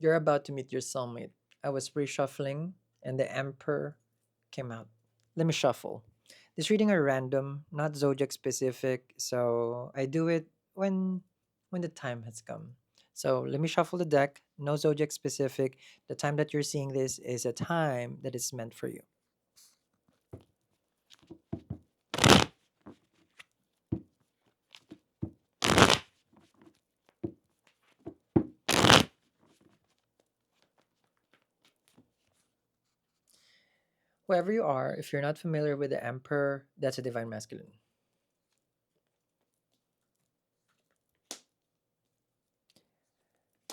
You're about to meet your soulmate. I was reshuffling, and the Emperor came out. Let me shuffle. This reading are random, not zodiac specific, so I do it when when the time has come. So let me shuffle the deck. No zodiac specific. The time that you're seeing this is a time that is meant for you. Whoever you are, if you're not familiar with the Emperor, that's a divine masculine.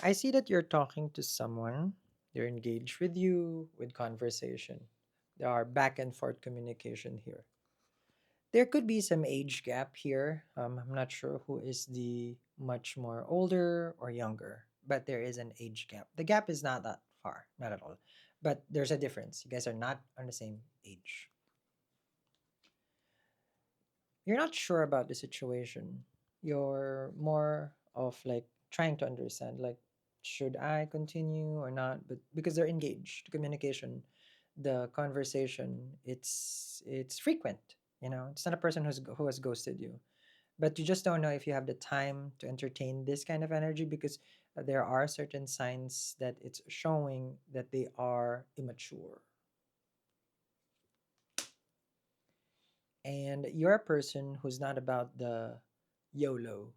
I see that you're talking to someone. They're engaged with you with conversation. There are back and forth communication here. There could be some age gap here. I'm not sure who is the much more older or younger, but there is an age gap. The gap is not that far, not at all. But there's a difference. You guys are not on the same age. You're not sure about the situation. You're more of like trying to understand, like, should I continue or not? But because they're engaged, communication, the conversation, it's frequent. It's not a person who has ghosted you, but you just don't know if you have the time to entertain this kind of energy because there are certain signs that it's showing that they are immature. And you're a person who's not about the YOLO,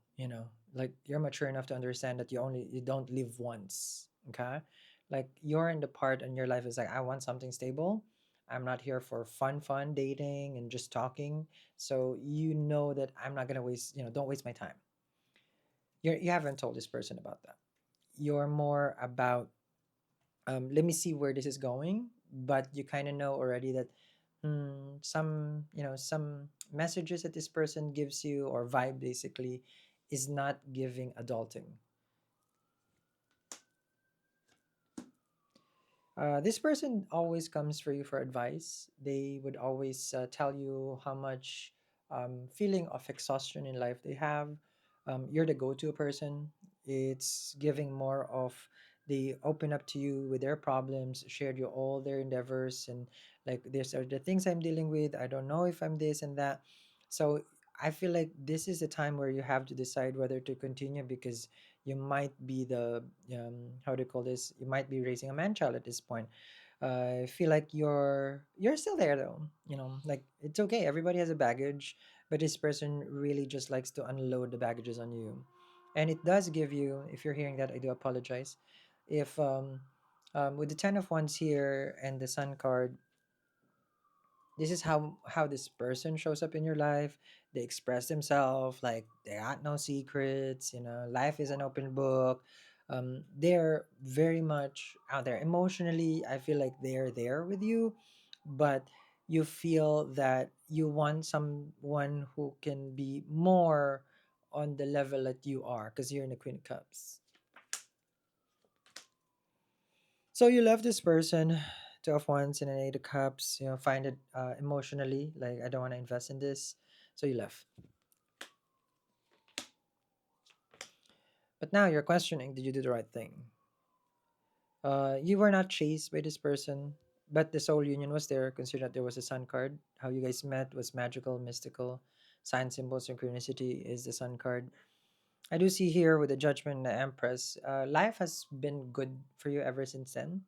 like you're mature enough to understand that you don't live once. Okay. Like you're in the part in your life is like, I want something stable. I'm not here for fun dating and just talking. So that I'm not gonna waste, don't waste my time. You haven't told this person about that. You're more about let me see where this is going, but you kind of know already that some messages that this person gives you or vibe basically is not giving adulting. This person always comes for you for advice. They would always tell you how much feeling of exhaustion in life they have. You're the go-to person. It's giving more of they open up to you with their problems, shared you all their endeavors, and like these are the things I'm dealing with. I don't know if I'm this and that. So I feel like this is a time where you have to decide whether to continue because you might be the how do you call this, you might be raising a man child at this point. I feel like you're still there though, like it's okay, everybody has a baggage, but this person really just likes to unload the baggages on you. And it does give you, if you're hearing that, I do apologize. If with the 10 of wands here and the sun card, this is how this person shows up in your life. They express themselves like they got no secrets, life is an open book. They're very much out there emotionally. I feel like they're there with you, but you feel that you want someone who can be more on the level that you are because you're in the Queen of Cups. So you love this person, 2 of wands and an 8 of cups. Find it emotionally like I don't want to invest in this, so you left. But now you're questioning, did you do the right thing? You were not chased by this person, but the soul union was there. Consider that there was a sun card. How you guys met was magical, mystical. Sign symbol synchronicity is the sun card. I do see here with the judgment and the empress, life has been good for you ever since then,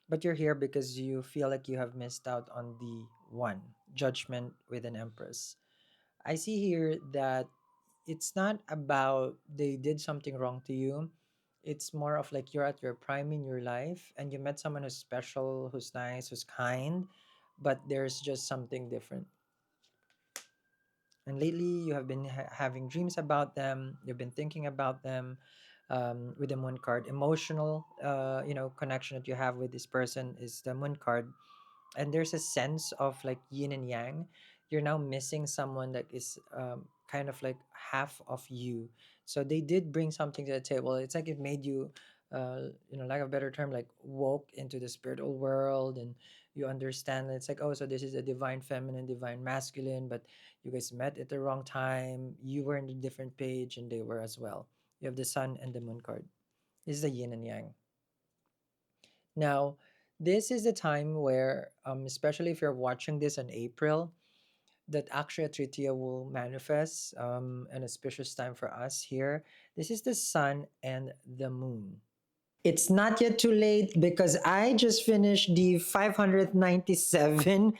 but you're here because you feel like you have missed out on the one judgment with an empress. I see here that it's not about they did something wrong to you. It's more of like you're at your prime in your life and you met someone who's special, who's nice, who's kind, but there's just something different. And lately you have been having dreams about them, you've been thinking about them. With the moon card, emotional connection that you have with this person is the moon card. And there's a sense of like yin and yang. You're now missing someone that is kind of like half of you. So they did bring something to the table. It's like it made you like a better term, like woke into the spiritual world, and you understand that it's like, oh, so this is a divine feminine, divine masculine, but you guys met at the wrong time. You were in a different page and they were as well. You have the sun and the moon card. This is the yin and yang. Now, this is the time where, especially if you're watching this in April, that Akshaya Tritiya will manifest, an auspicious time for us here. This is the sun and the moon. It's not yet too late because I just finished the 597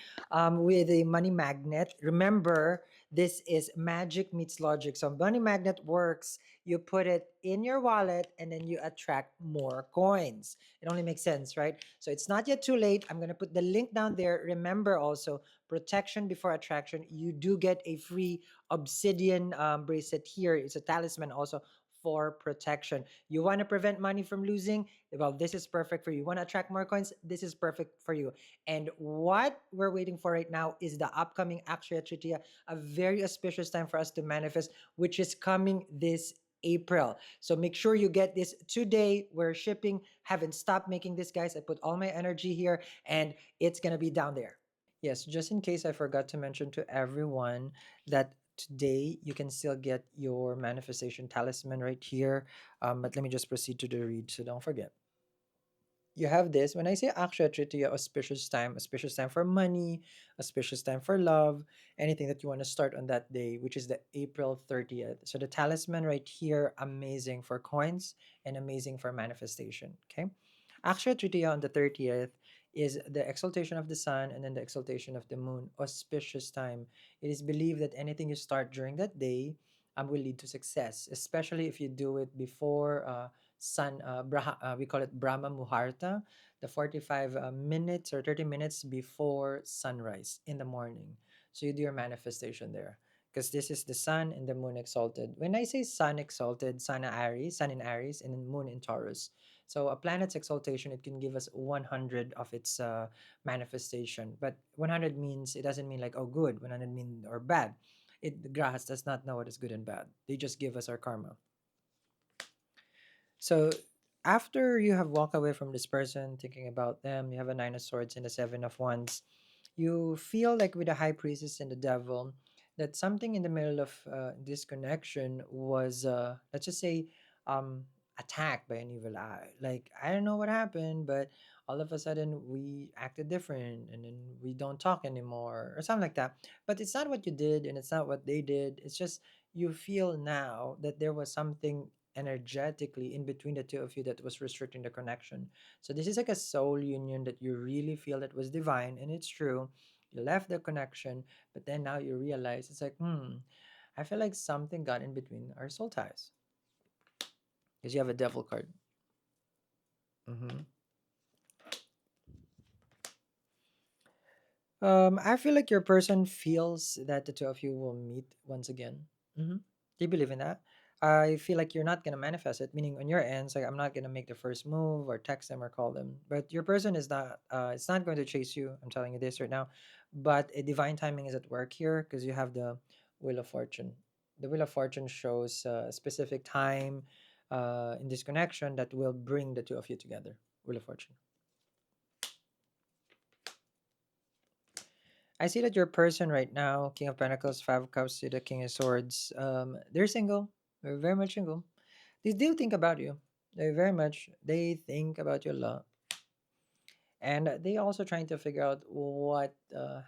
with a money magnet. Remember, this is magic meets logic. So, money magnet works. You put it in your wallet and then you attract more coins. It only makes sense, right? So, it's not yet too late. I'm going to put the link down there. Remember also, protection before attraction. You do get a free obsidian bracelet here. It's a talisman also for protection. You want to prevent money from losing? Well, this is perfect for you. Want to attract more coins? This is perfect for you. And what we're waiting for right now is the upcoming Akshaya Tritiya, a very auspicious time for us to manifest, which is coming this April. So make sure you get this today. We're shipping. Haven't stopped making this, guys. I put all my energy here and it's going to be down there. Yes, just in case I forgot to mention to everyone that today you can still get your manifestation talisman right here. But let me just proceed to the read so don't forget. You have this. When I say Akshaya Tritiya, auspicious time for money, auspicious time for love, anything that you want to start on that day, which is the April 30th. So the talisman right here, amazing for coins and amazing for manifestation. Okay. Akshaya Tritiya on the 30th is the exaltation of the sun and then the exaltation of the moon, auspicious time. It is believed that anything you start during that day will lead to success, especially if you do it before we call it Brahma Muharta, the 45 minutes or 30 minutes before sunrise in the morning. So you do your manifestation there because this is the sun and the moon exalted. When I say sun exalted, sun in Aries, and then moon in Taurus. So a planet's exaltation, it can give us 100 of its manifestation. But 100 means, it doesn't mean like, oh, good. 100 mean or bad. The grass does not know what is good and bad. They just give us our karma. So after you have walked away from this person, thinking about them, you have a Nine of Swords and a Seven of Wands. You feel like with the High Priestess and the Devil that something in the middle of this connection was, let's just say, um, attacked by an evil eye. Like, I don't know what happened, but all of a sudden we acted different and then we don't talk anymore or something like that. But it's not what you did and it's not what they did. It's just you feel now that there was something energetically in between the two of you that was restricting the connection. So this is like a soul union that you really feel that was divine and it's true. You left the connection, but then now you realize it's like, I feel like something got in between our soul ties. Because you have a devil card. hmm I feel like your person feels that the two of you will meet once again. hmm Do you believe in that? I feel like you're not gonna manifest it, meaning on your end, it's like I'm not gonna make the first move or text them or call them. But your person is not. It's not going to chase you. I'm telling you this right now. But a divine timing is at work here because you have the wheel of fortune. The wheel of fortune shows a specific time in this connection that will bring the two of you together. Wheel of fortune. I see that your person right now, King of Pentacles, Five of Cups to the King of Swords, they're single. They're very much single. They do think about you. They think about you a lot. And they also trying to figure out what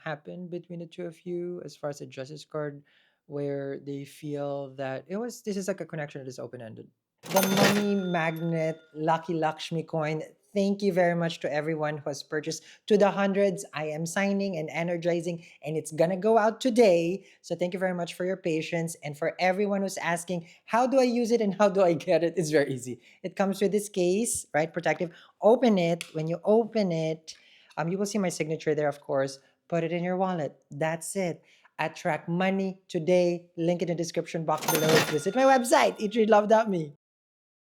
happened between the two of you as far as the Justice card, where they feel that this is like a connection that is open ended. The money magnet Lucky Lakshmi coin. Thank you very much to everyone who has purchased to the hundreds. I am signing and energizing, and it's gonna go out today. So thank you very much for your patience. And for everyone who's asking, how do I use it and how do I get it? It's very easy. It comes with this case, right? Protective. Open it. When you open it, you will see my signature there, of course. Put it in your wallet. That's it. Attract money today. Link in the description box below. Visit my website, eatrylove.me.